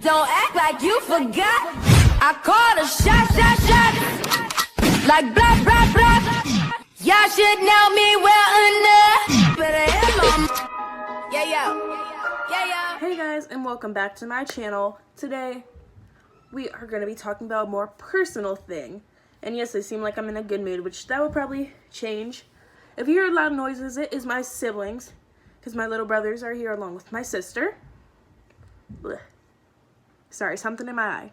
Don't act like you forgot. I called a shot. Like blah, blah, blah. Y'all should know me well enough. Yeah. Hey guys, and welcome back to my channel. Today, we are going to be talking about a more personal thing. And yes, I seem like I'm in a good mood, which that will probably change. If you hear loud noises, it is my siblings. Because my little brothers are here along with my sister. Blech. Sorry, something in my eye.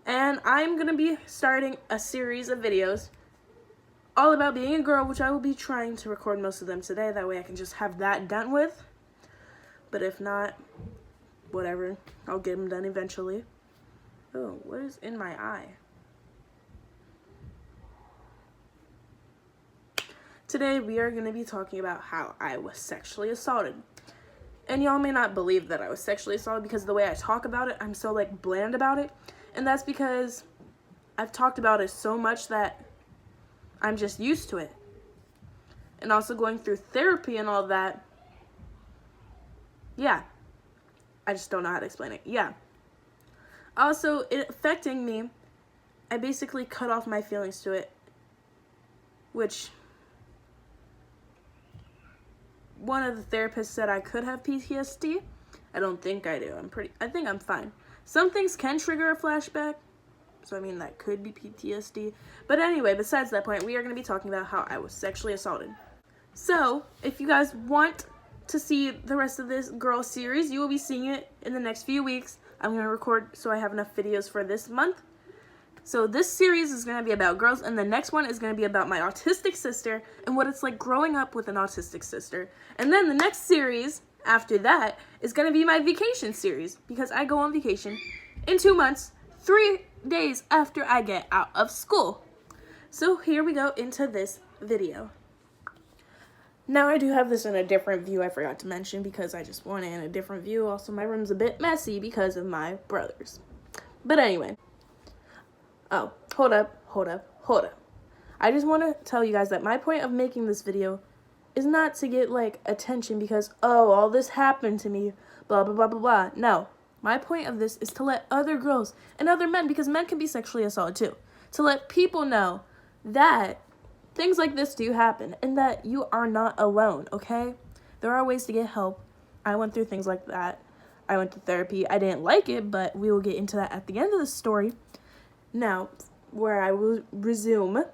And I'm going to be starting a series of videos all about being a girl, which I will be trying to record most of them today. That way I can just have that done with. But if not, whatever. I'll get them done eventually. Oh, what is in my eye? Today we are going to be talking about how I was sexually assaulted. And y'all may not believe that I was sexually assaulted because the way I talk about it, I'm so like bland about it. And that's because I've talked about it so much that I'm just used to it. And also going through therapy and all that. Yeah. I just don't know how to explain it. Yeah. Also, it affecting me, I basically cut off my feelings to it. Which one of the therapists said I could have PTSD. I don't think I do. I think I'm fine. Some things can trigger a flashback. So, I mean, that could be PTSD. But anyway, besides that point, we are going to be talking about how I was sexually assaulted. So, if you guys want to see the rest of this girl series, you will be seeing it in the next few weeks. I'm going to record so I have enough videos for this month. So, this series is going to be about girls, and the next one is going to be about my autistic sister and what it's like growing up with an autistic sister. And then the next series after that is going to be my vacation series, because I go on vacation in 2 months, 3 days after I get out of school. So here we go into this video. Now I do have this in a different view, I forgot to mention, because I just want it in a different view. Also, my room's a bit messy because of my brothers. But anyway. Oh, hold up. I just want to tell you guys that my point of making this video is not to get, like, attention because, oh, all this happened to me, blah, blah, blah, blah, blah. No. My point of this is to let other girls and other men, because men can be sexually assaulted too, to let people know that things like this do happen and that you are not alone, okay? There are ways to get help. I went through things like that. I went to therapy. I didn't like it, but we will get into that at the end of the story. Now, where I will resume,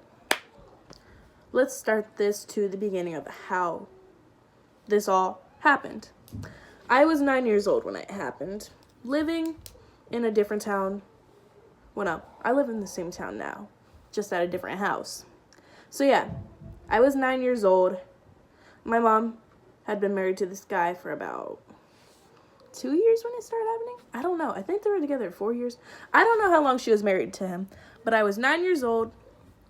let's start this to the beginning of how this all happened. I was 9 years old when it happened, living in a different town. Well, no, I live in the same town now, just at a different house. So yeah, I was 9 years old. My mom had been married to this guy for about 2 years when it started happening. I don't know. I think they were together 4 years. I don't know how long she was married to him, but I was 9 years old.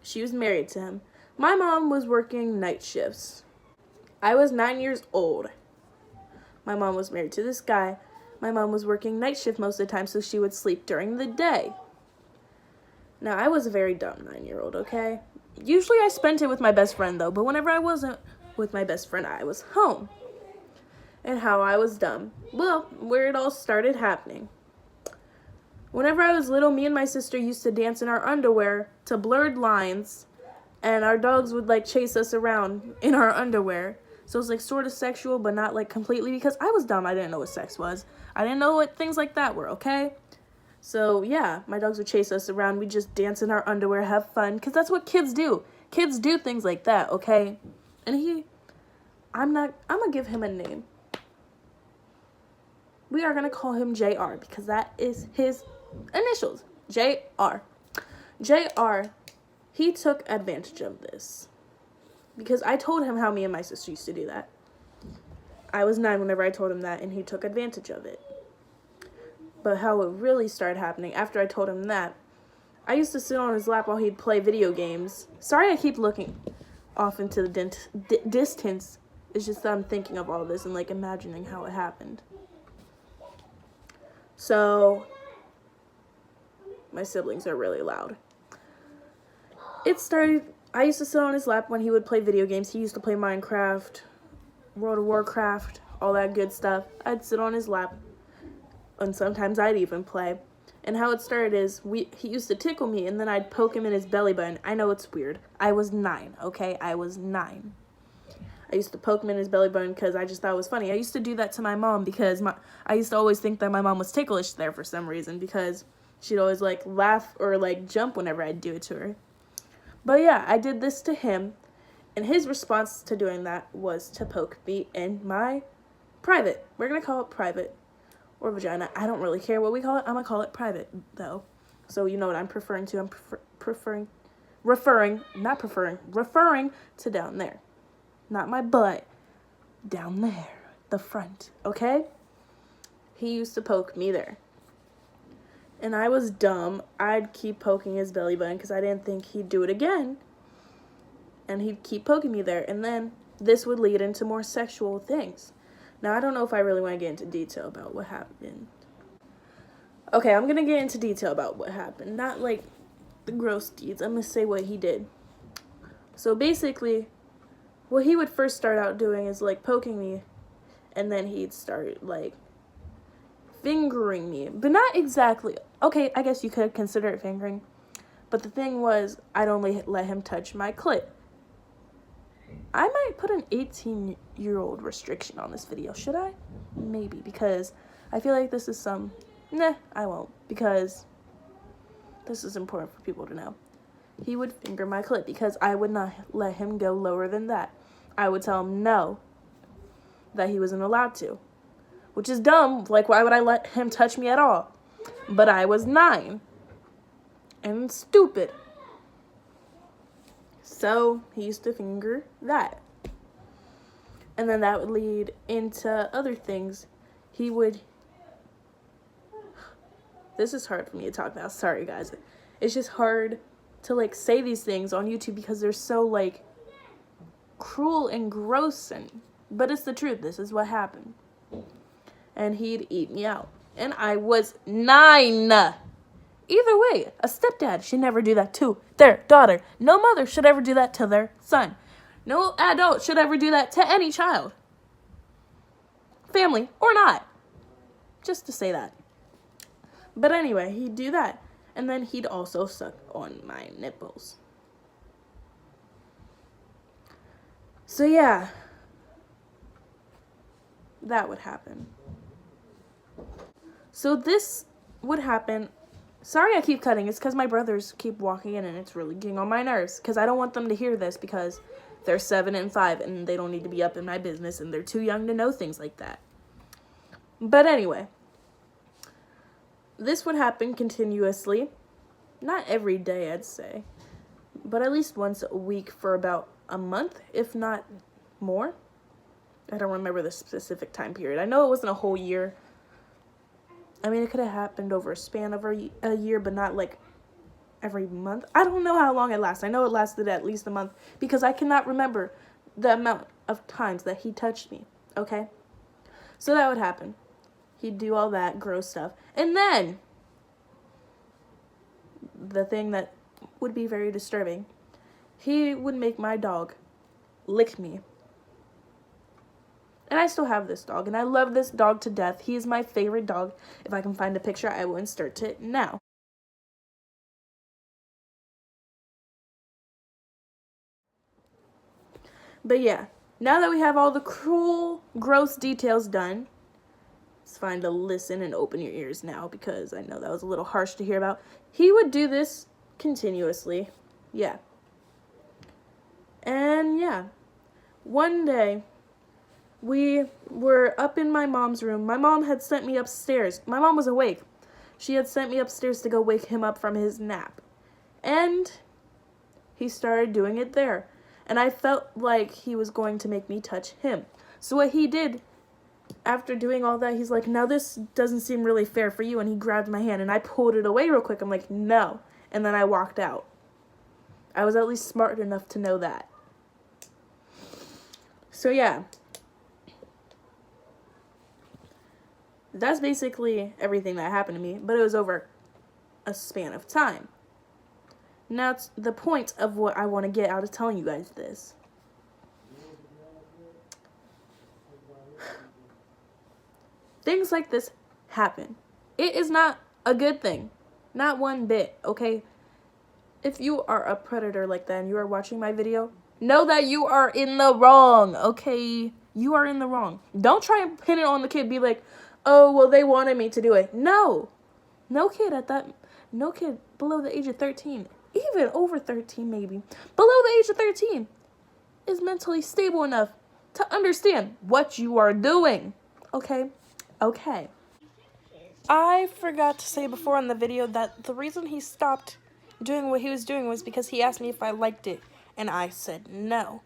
She was married to him. My mom was working night shifts. I was 9 years old. My mom was married to this guy. My mom was working night shift most of the time, so she would sleep during the day. Now, I was a very dumb 9-year-old, okay? Usually I spent it with my best friend, though, but whenever I wasn't with my best friend, I was home. And how I was dumb. Well, where it all started happening. Whenever I was little, me and my sister used to dance in our underwear to blurred lines, and our dogs would, like, chase us around in our underwear. So it was, like, sort of sexual, but not, like, completely, because I was dumb. I didn't know what sex was. I didn't know what things like that were, okay? So, yeah, my dogs would chase us around. We'd just dance in our underwear, have fun, because that's what kids do. Kids do things like that, okay? And I'm going to give him a name. We are going to call him JR, because that is his initials, JR. JR, he took advantage of this. Because I told him how me and my sister used to do that. I was 9 whenever I told him that, and he took advantage of it. But how it really started happening, after I told him that, I used to sit on his lap while he'd play video games. Sorry I keep looking off into the distance. It's just that I'm thinking of all this and, like, imagining how it happened. So, my siblings are really loud. It started, I used to sit on his lap when he would play video games. He used to play Minecraft, World of Warcraft, all that good stuff. I'd sit on his lap, and sometimes I'd even play. And how it started is he used to tickle me, and then I'd poke him in his belly button. I know it's weird. I was 9, okay? I was 9. I used to poke him in his belly button because I just thought it was funny. I used to do that to my mom because I used to always think that my mom was ticklish there for some reason, because she'd always like laugh or like jump whenever I'd do it to her. But yeah, I did this to him, and his response to doing that was to poke me in my private. We're going to call it private or vagina. I don't really care what we call it. I'm going to call it private though. So you know what I'm referring to. I'm referring to down there. Not my butt, down there, the front, okay? He used to poke me there. And I was dumb. I'd keep poking his belly button because I didn't think he'd do it again. And he'd keep poking me there. And then this would lead into more sexual things. Now, I don't know if I really want to get into detail about what happened. Okay, I'm going to get into detail about what happened. Not like the gross deeds. I'm going to say what he did. So basically, what he would first start out doing is like poking me, and then he'd start like fingering me, but not exactly. Okay, I guess you could consider it fingering, but the thing was, I'd only let him touch my clit. I might put an 18-year-old restriction on this video. Should I? Maybe, because I feel like this is some... Nah, I won't, because this is important for people to know. He would finger my clit because I would not let him go lower than that. I would tell him no, that he wasn't allowed to, which is dumb. Like, why would I let him touch me at all? But I was 9 and stupid. So he used to finger that. And then that would lead into other things. He would... This is hard for me to talk about. Sorry, guys. It's just hard to like say these things on YouTube because they're so like cruel and gross, but it's the truth. This is what happened. And he'd eat me out, and I was 9. Either way, a stepdad should never do that to their daughter. No mother should ever do that to their son. No adult should ever do that to any child, family or not. Just to say that. But anyway, he'd do that. And then he'd also suck on my nipples. So yeah, that would happen. So this would happen. Sorry I keep cutting. It's because my brothers keep walking in and it's really getting on my nerves. Because I don't want them to hear this because they're 7 and 5 and they don't need to be up in my business and they're too young to know things like that. But anyway, this would happen continuously. Not every day, I'd say, but at least once a week for about a month, if not more. I don't remember the specific time period. I know it wasn't a whole year. I mean, it could have happened over a span of a year, but not like every month. I don't know how long it lasted. I know it lasted at least a month because I cannot remember the amount of times that he touched me, okay? So that would happen. He'd do all that gross stuff. And then the thing that would be very disturbing, he would make my dog lick me. And I still have this dog, and I love this dog to death. He is my favorite dog. If I can find a picture, I will insert it now. But yeah, now that we have all the cruel, gross details done, it's fine to listen and open your ears now because I know that was a little harsh to hear about. He would do this continuously. Yeah. And yeah, one day we were up in my mom's room. My mom had sent me upstairs. My mom was awake. She had sent me upstairs to go wake him up from his nap. And he started doing it there. And I felt like he was going to make me touch him. So what he did, after doing all that, he's like, now this doesn't seem really fair for you. And he grabbed my hand and I pulled it away real quick. I'm like, no. And then I walked out. I was at least smart enough to know that. So yeah. That's basically everything that happened to me. But it was over a span of time. Now it's the point of what I want to get out of telling you guys this. things like this happen. It is not a good thing. Not one bit, okay? If you are a predator like that and you are watching my video, know that you are in the wrong, okay? You are in the wrong. Don't try and pin it on the kid. Be like, oh, well, they wanted me to do it. No. No kid below the age of 13, even over 13 maybe, below the age of 13, is mentally stable enough to understand what you are doing. Okay? Okay. I forgot to say before in the video that the reason he stopped doing what he was doing was because he asked me if I liked it, and I said no.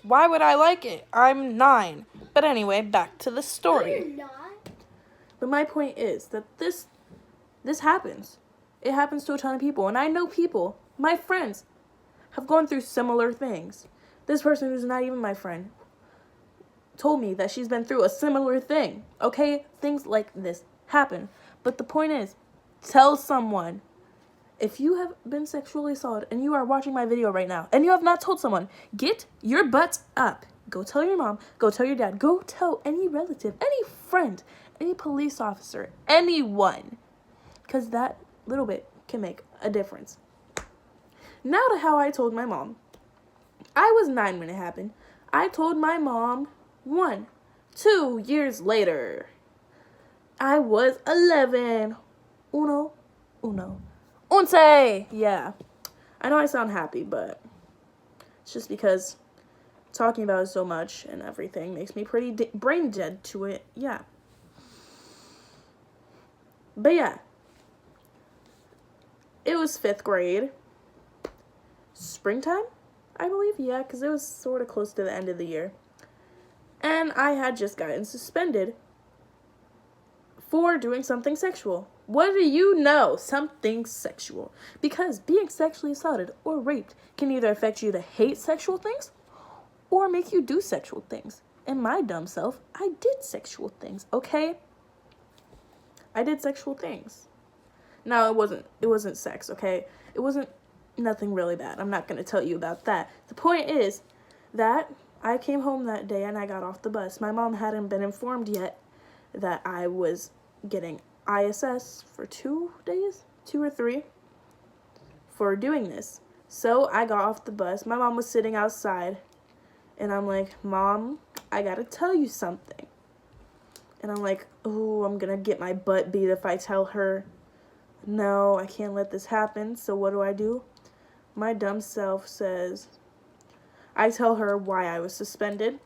Why would I like it? I'm 9. But anyway, back to the story. No, you're not. But my point is that this happens. It happens to a ton of people, and I know people, my friends, have gone through similar things. This person who's not even my friend told me that she's been through a similar thing. Okay? Things like this happen. But the point is, tell someone. If you have been sexually assaulted and you are watching my video right now and you have not told someone, get your butt up. Go tell your mom. Go tell your dad. Go tell any relative, any friend, any police officer, anyone. Because that little bit can make a difference. Now to how I told my mom. I was 9 when it happened. I told my mom 1. 2 years later, I was 11. Uno. Once. Yeah. I know I sound happy, but it's just because talking about it so much and everything makes me pretty brain dead to it. Yeah. But yeah. It was 5th grade. Springtime, I believe. Yeah, because it was sort of close to the end of the year. And I had just gotten suspended for doing something sexual. What do you know? Something sexual. Because being sexually assaulted or raped can either affect you to hate sexual things or make you do sexual things. And my dumb self, I did sexual things, okay? I did sexual things. Now, it wasn't sex, okay? It wasn't nothing really bad. I'm not going to tell you about that. The point is that I came home that day and I got off the bus. My mom hadn't been informed yet that I was getting ISS for 2 days, 2 or 3, for doing this. So I got off the bus. My mom was sitting outside, and I'm like, Mom, I gotta tell you something. And I'm like, oh, I'm gonna get my butt beat if I tell her. No, I can't let this happen. So what do? My dumb self says, I tell her why I was suspended,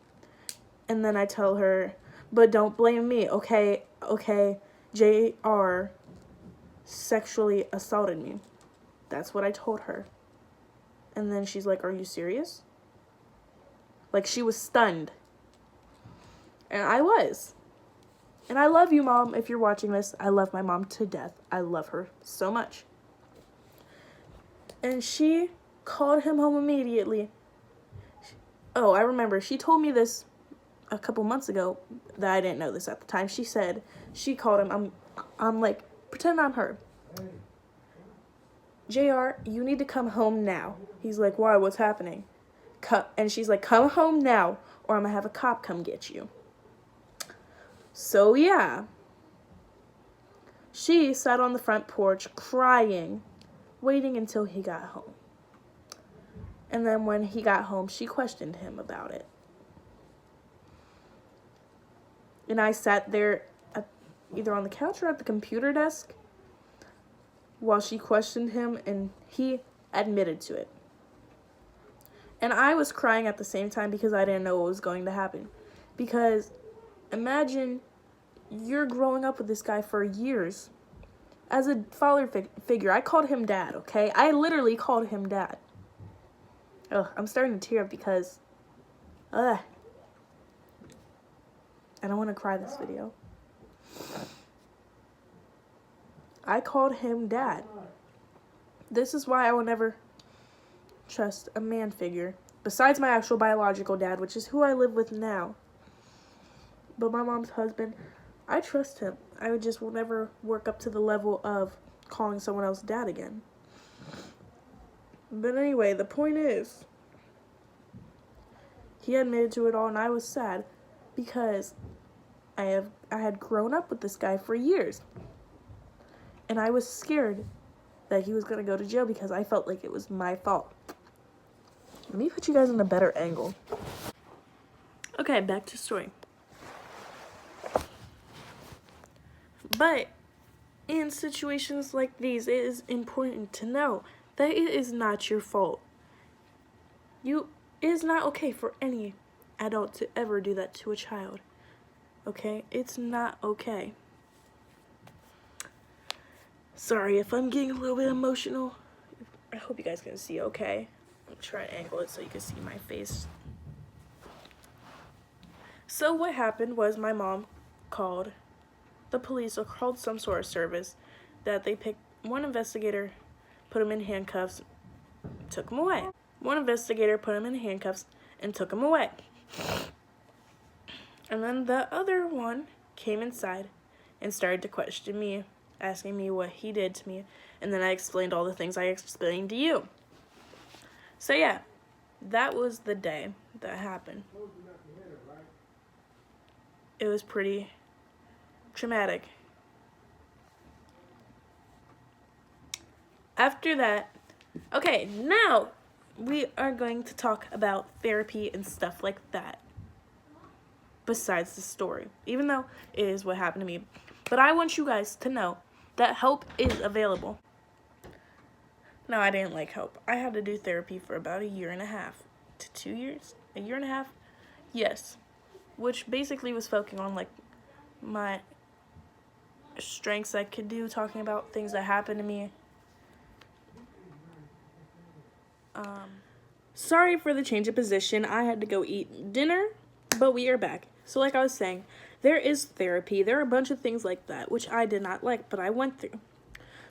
and then I tell her, but don't blame me, okay? JR sexually assaulted me. That's what I told her. And then she's like, are you serious? Like, she was stunned. And I was. And I love you, Mom, if you're watching this. I love my mom to death. I love her so much. And she called him home immediately. Oh, I remember. She told me this a couple months ago that I didn't know this at the time. She said, she called him. I'm like, pretend I'm her. JR, you need to come home now. He's like, why? What's happening? And she's like, come home now or I'm going to have a cop come get you. So, yeah. She sat on the front porch crying, waiting until he got home. And then when he got home, she questioned him about it. And I sat there either on the couch or at the computer desk while she questioned him, and he admitted to it. And I was crying at the same time because I didn't know what was going to happen. Because imagine you're growing up with this guy for years as a father figure. I called him dad, okay? I literally called him dad. Ugh, I'm starting to tear up because I don't want to cry this video. I called him dad. This is why I will never trust a man figure besides my actual biological dad, which is who I live with now. But my mom's husband, I trust him. I just will never work up to the level of calling someone else dad again. But anyway, the point is, he admitted to it all, and I was sad because I had grown up with this guy for years. And I was scared that he was going to go to jail because I felt like it was my fault. Let me put you guys in a better angle. Okay, back to story. But in situations like these, it is important to know that it is not your fault. It is not okay for any adult to ever do that to a child. Okay? It's not okay. Sorry if I'm getting a little bit emotional. I hope you guys can see okay. I'll try to angle it so you can see my face. So what happened was my mom called the police or called some sort of service that they picked one investigator, put him in handcuffs, took him away. One investigator put him in handcuffs and took him away. And then the other one came inside and started to question me, asking me what he did to me. And then I explained all the things I explained to you. So yeah, that was the day that happened. It was pretty traumatic. After that, okay, now we are going to talk about therapy and stuff like that. Besides the story, even though it is what happened to me. But I want you guys to know that help is available. No, I didn't like help. I had to do therapy for about 1.5 years to 2 years. 1.5 years? Yes. Which basically was focusing on like my strengths I could do, talking about things that happened to me. Sorry for the change of position. I had to go eat dinner, but we are back. So like I was saying, there is therapy. There are a bunch of things like that, which I did not like, but I went through.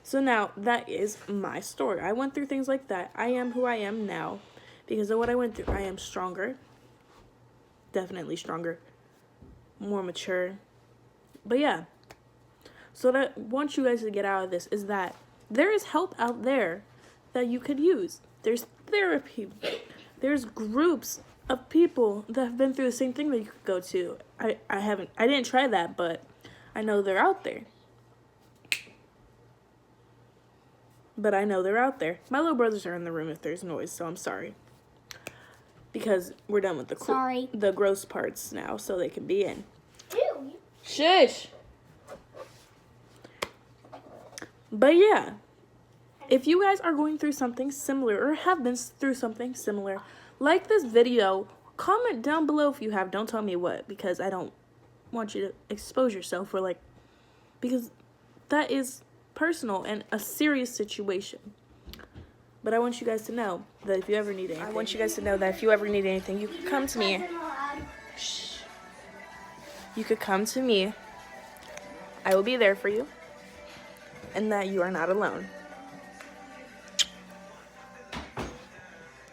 So now, that is my story. I went through things like that. I am who I am now because of what I went through. I am stronger. Definitely stronger. More mature. But yeah. So what I want you guys to get out of this is that there is help out there that you could use. There's therapy. There's groups of people that have been through the same thing that you could go to. I didn't try that, but I know they're out there. But I know they're out there. My little brothers are in the room if there's noise, so I'm sorry. Because we're done with the gross parts now, so they can be in. Ew. Shush! But yeah, if you guys are going through something similar or have been through something similar, like this video, comment down below if you have. Don't tell me what, because I don't want you to expose yourself for because that is personal and a serious situation. But I want you guys to know that if you ever need anything, you can come to me. Shh. You could come to me. I will be there for you. And that you are not alone.